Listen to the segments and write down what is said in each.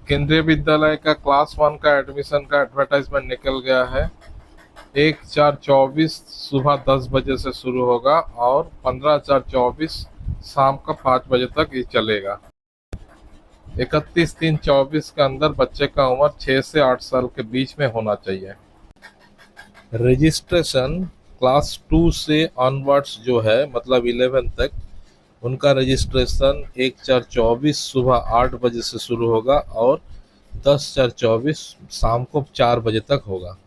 केंद्रीय विद्यालय का क्लास 1 का एडमिशन का एडवर्टाइजमेंट निकल गया है। 1/4/24 सुबह 10 बजे से शुरू होगा और 15/4/24 शाम का 5 बजे तक ये चलेगा। 31/3/24 के अंदर बच्चे का उम्र 6 से 8 साल के बीच में होना चाहिए। रजिस्ट्रेशन क्लास 2 से ऑनवर्ड्स जो है मतलब 11 तक, उनका रजिस्ट्रेशन 1/4/24 सुबह 8 बजे से शुरू होगा और 10/4/24 शाम को 4 बजे तक होगा।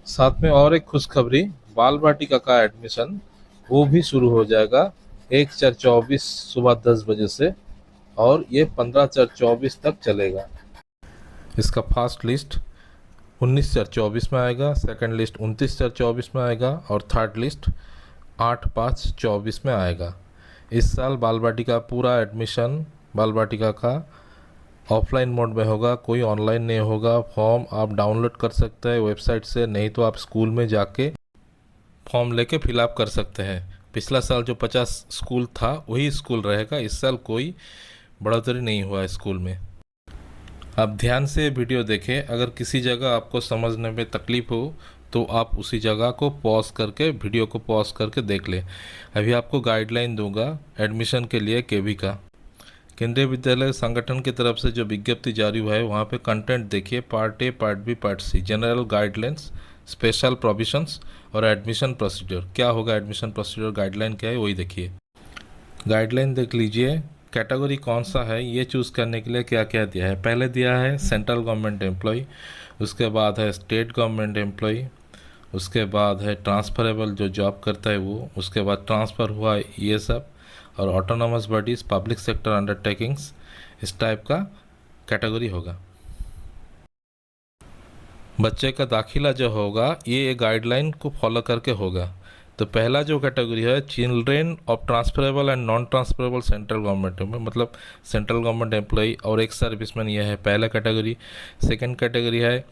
साथ में और एक खुशखबरी, बाल वाटिका का एडमिशन वो भी शुरू हो जाएगा 1/4/24 सुबह 10 बजे से और ये 15/4/24 तक चलेगा। इसका फर्स्ट लिस्ट 19/4/24 में आएगा, सेकंड लिस्ट 29/4/24 में आएगा और थर्ड लिस्ट 8/5/24 में आएगा। इस साल बाल वाटिका पूरा एडमिशन बाल वाटिका का ऑफलाइन मोड में होगा, कोई ऑनलाइन नहीं होगा। फॉर्म आप डाउनलोड कर सकते हैं वेबसाइट से, नहीं तो आप स्कूल में जाके फॉर्म लेके फिलअप कर सकते हैं। पिछला साल जो 50 स्कूल था वही स्कूल रहेगा, इस साल कोई बढ़ोतरी नहीं हुआ है स्कूल में। आप ध्यान से वीडियो देखें, अगर किसी जगह आपको समझने में तकलीफ़ हो तो आप उसी जगह को पॉज करके वीडियो को पॉज करके देख लें। अभी आपको गाइडलाइन दूंगा एडमिशन के लिए केवी का। केंद्रीय विद्यालय संगठन की तरफ से जो विज्ञप्ति जारी हुआ है वहाँ पे कंटेंट देखिए, part a, part b, part c, general guidelines, special provisions और एडमिशन प्रोसीजर। क्या होगा एडमिशन प्रोसीजर, गाइडलाइन क्या है वही देखिए। गाइडलाइन देख लीजिए, कैटेगरी कौन सा है ये चूज़ करने के लिए क्या क्या दिया है। पहले दिया है सेंट्रल गवर्नमेंट एम्प्लॉय, उसके बाद है स्टेट गवर्नमेंट एम्प्लॉय, उसके बाद है ट्रांसफरेबल जो जॉब करता है वो, उसके बाद ट्रांसफ़र हुआ ये सब, और autonomous bodies, public sector undertakings, इस टाइप का कैटेगरी होगा। बच्चे का दाखिला जो होगा ये गाइडलाइन को फॉलो करके होगा। तो पहला जो कैटेगरी है children of transferable and non transferable central government में, मतलब सेंट्रल गवर्नमेंट एम्प्लॉई और एक सर्विसमैन, यह है पहला कैटेगरी। सेकंड कैटेगरी है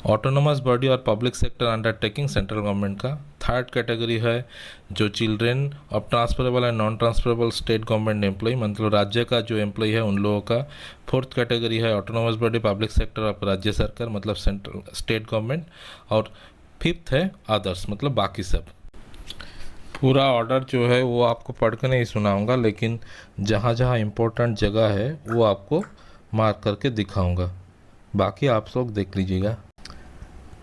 ऑटोनोमस बॉडी और public sector undertaking central government का। थर्ड कैटेगरी है जो children of transferable and non transferable state government employ, मतलब राज्य का जो एम्प्लॉय है उन लोगों का। फोर्थ कैटेगरी है autonomous body public sector of राज्य सरकार, मतलब सेंट्रल स्टेट गवर्नमेंट। और फिफ्थ है अदर्स, मतलब बाकी सब। पूरा ऑर्डर जो है वो आपको पढ़ के नहीं सुनाऊंगा, लेकिन जहाँ जहाँ इम्पोर्टेंट जगह है वो आपको मार्क करके दिखाऊंगा, बाकी आप लोग देख लीजिएगा।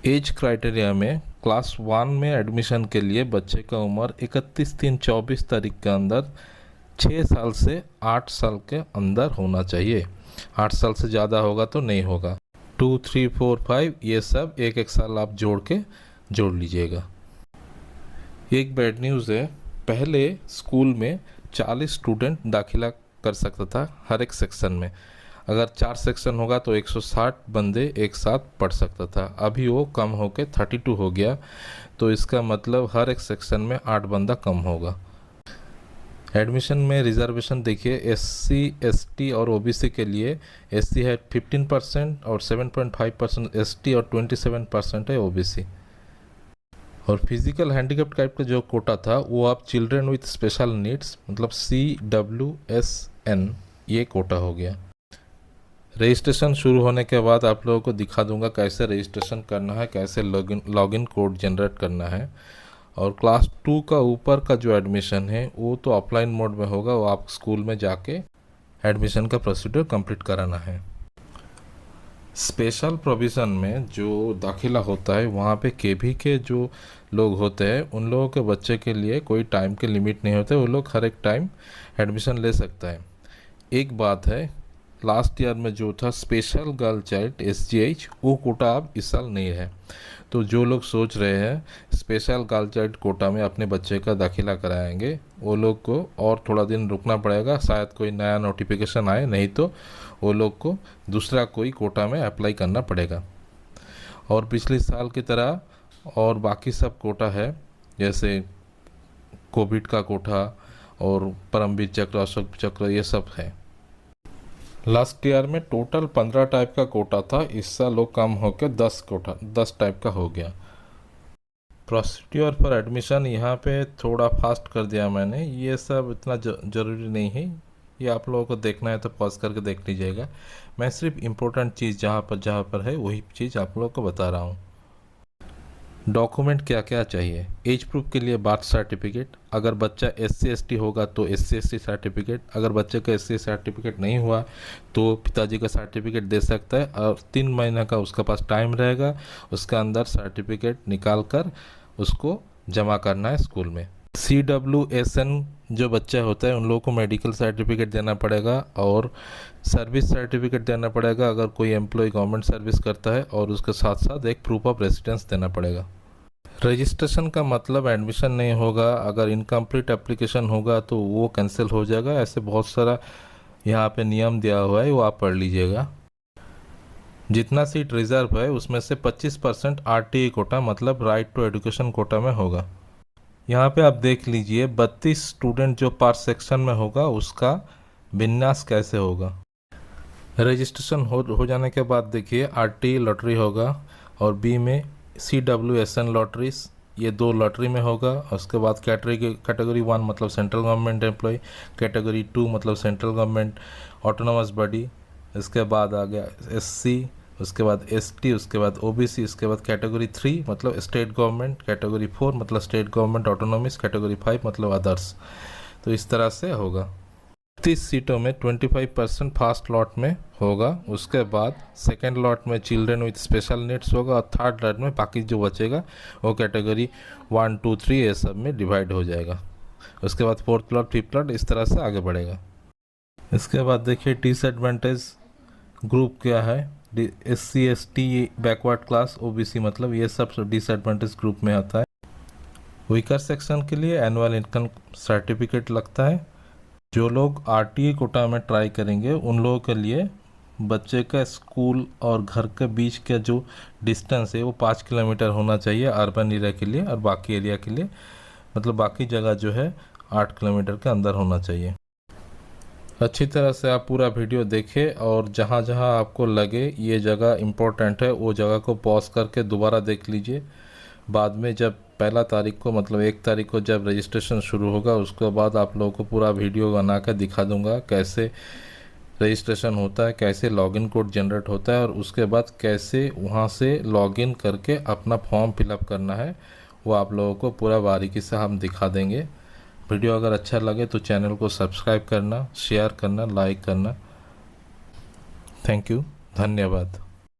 एज क्राइटेरिया में क्लास 1 में एडमिशन के लिए बच्चे का उम्र 31/3/24 तारीख के अंदर 6 साल से 8 साल के अंदर होना चाहिए। 8 साल से ज़्यादा होगा तो नहीं होगा। 2, 3, 4, 5 ये सब एक एक साल आप जोड़ लीजिएगा। एक बैड न्यूज़ है, पहले स्कूल में 40 स्टूडेंट दाखिला कर सकता था हर एक सेक्शन में। अगर 4 सेक्शन होगा तो 160 बंदे एक साथ पढ़ सकता था। अभी वो कम होकर 32 हो गया, तो इसका मतलब हर एक सेक्शन में 8 बंदा कम होगा। एडमिशन में रिजर्वेशन देखिए, SC, ST और OBC के लिए SC है 15% और 7.5% ST और 27% है OBC। और फिजिकल हैंडीकैप टाइप का जो कोटा था वो आप चिल्ड्रन विथ स्पेशल नीड्स, मतलब CWSN, ये कोटा हो गया। रजिस्ट्रेशन शुरू होने के बाद आप लोगों को दिखा दूंगा कैसे रजिस्ट्रेशन करना है, कैसे लॉगिन कोड जनरेट करना है। और क्लास 2 का ऊपर का जो एडमिशन है वो तो ऑफलाइन मोड में होगा, वो आप स्कूल में जाके एडमिशन का प्रोसीजर कंप्लीट कराना है। स्पेशल प्रोविज़न में जो दाखिला होता है वहाँ पे केवी के जो लोग होते हैं उन लोगों के बच्चे के लिए कोई टाइम के लिमिट नहीं होते, वो लोग हर एक टाइम एडमिशन ले सकता है। एक बात है, लास्ट ईयर में जो था स्पेशल गर्ल चाइल्ड SGH, वो कोटा अब इस साल नहीं है। तो जो लोग सोच रहे हैं स्पेशल गर्ल चाइल्ड कोटा में अपने बच्चे का दाखिला कराएंगे, वो लोग को और थोड़ा दिन रुकना पड़ेगा, शायद कोई नया नोटिफिकेशन आए, नहीं तो वो लोग को दूसरा कोई कोटा में अप्लाई करना पड़ेगा। और पिछले साल की तरह और बाकी सब कोटा है, जैसे कोविड का कोटा और परमवीर चक्र, अशोक चक्र, ये सब है। लास्ट ईयर में टोटल 15 टाइप का कोटा था, इस साल वो कम होकर 10 टाइप का हो गया। प्रोसीड्योर फॉर एडमिशन यहाँ पे थोड़ा फास्ट कर दिया मैंने, ये सब इतना ज़रूरी नहीं है, ये आप लोगों को देखना है तो पॉज करके देख लीजिएगा। मैं सिर्फ इम्पोर्टेंट चीज़ जहाँ पर है वही चीज़ आप लोगों को बता रहा हूँ। डॉक्यूमेंट क्या क्या चाहिए। एज प्रूफ के लिए बर्थ सर्टिफिकेट, अगर बच्चा SC/ST होगा तो SC/ST सर्टिफिकेट, अगर बच्चे का SC सर्टिफिकेट नहीं हुआ तो पिताजी का सर्टिफिकेट दे सकता है, और 3 महीने का उसके पास टाइम रहेगा, उसके अंदर सर्टिफिकेट निकाल कर उसको जमा करना है स्कूल में। CWSN जो बच्चा होता है उन लोगों को मेडिकल सर्टिफिकेट देना पड़ेगा और सर्विस सर्टिफिकेट देना पड़ेगा अगर कोई एम्प्लॉय गवर्नमेंट सर्विस करता है, और उसके साथ साथ एक प्रूफ ऑफ रेसिडेंस देना पड़ेगा। रजिस्ट्रेशन का मतलब एडमिशन नहीं होगा, अगर इनकम्प्लीट एप्लीकेशन होगा तो वो कैंसिल हो जाएगा। ऐसे बहुत सारा यहाँ पे नियम दिया हुआ है, वो आप पढ़ लीजिएगा। जितना सीट रिजर्व है उसमें से 25% RTE कोटा मतलब राइट टू एजुकेशन कोटा में होगा। यहाँ पे आप देख लीजिए 32 स्टूडेंट जो पर सेक्शन में होगा उसका विन्यास कैसे होगा। रजिस्ट्रेशन हो जाने के बाद देखिए RTE लॉटरी होगा और बी में CWSN लॉटरीज, ये 2 लॉटरी में होगा। उसके बाद कैटेगरी 1 मतलब सेंट्रल गवर्नमेंट एम्प्लॉय, कैटेगरी 2 मतलब सेंट्रल गवर्नमेंट ऑटोनोमस बॉडी, इसके बाद आ गया SC, उसके बाद ST, उसके बाद OBC, उसके बाद कैटेगरी 3 मतलब स्टेट गवर्नमेंट, कैटेगरी 4 मतलब स्टेट गवर्नमेंट ऑटोनॉमिस, कैटेगरी 5 मतलब अदर्स। तो इस तरह से होगा। 30 सीटों में 25% फर्स्ट लॉट में होगा, उसके बाद सेकेंड लॉट में चिल्ड्रेन विथ स्पेशल नीड्स होगा, और थर्ड लॉट में बाकी जो बचेगा वो कैटेगरी 1, 2, 3 ये सब में डिवाइड हो जाएगा। उसके बाद फोर्थ लॉट, फिफ्थ लॉट इस तरह से आगे बढ़ेगा। इसके बाद देखिए डिसएडवांटेज ग्रुप क्या है। SC/ST बैकवर्ड क्लास, OBC मतलब ये सब डिसएडवांटेज ग्रुप में आता है। वीकर सेक्शन के लिए एनुअल इनकम सर्टिफिकेट लगता है। जो लोग RTE कोटा में ट्राई करेंगे उन लोगों के लिए बच्चे का स्कूल और घर के बीच का जो डिस्टेंस है वो 5 किलोमीटर होना चाहिए अर्बन एरिया के लिए, और बाकी एरिया के लिए मतलब बाकी जगह जो है 8 किलोमीटर के अंदर होना चाहिए। अच्छी तरह से आप पूरा वीडियो देखें और जहाँ जहाँ आपको लगे ये जगह इम्पोर्टेंट है वो जगह को पॉज करके दोबारा देख लीजिए। बाद में जब 1 तारीख को मतलब 1 तारीख को जब रजिस्ट्रेशन शुरू होगा उसके बाद आप लोगों को पूरा वीडियो बना कर दिखा दूंगा कैसे रजिस्ट्रेशन होता है, कैसे लॉगिन कोड जनरेट होता है, और उसके बाद कैसे वहाँ से लॉगिन करके अपना फॉर्म फिलअप करना है, वो आप लोगों को पूरा बारीकी से हम दिखा देंगे। वीडियो अगर अच्छा लगे तो चैनल को सब्सक्राइब करना, शेयर करना, लाइक करना। थैंक यू, धन्यवाद।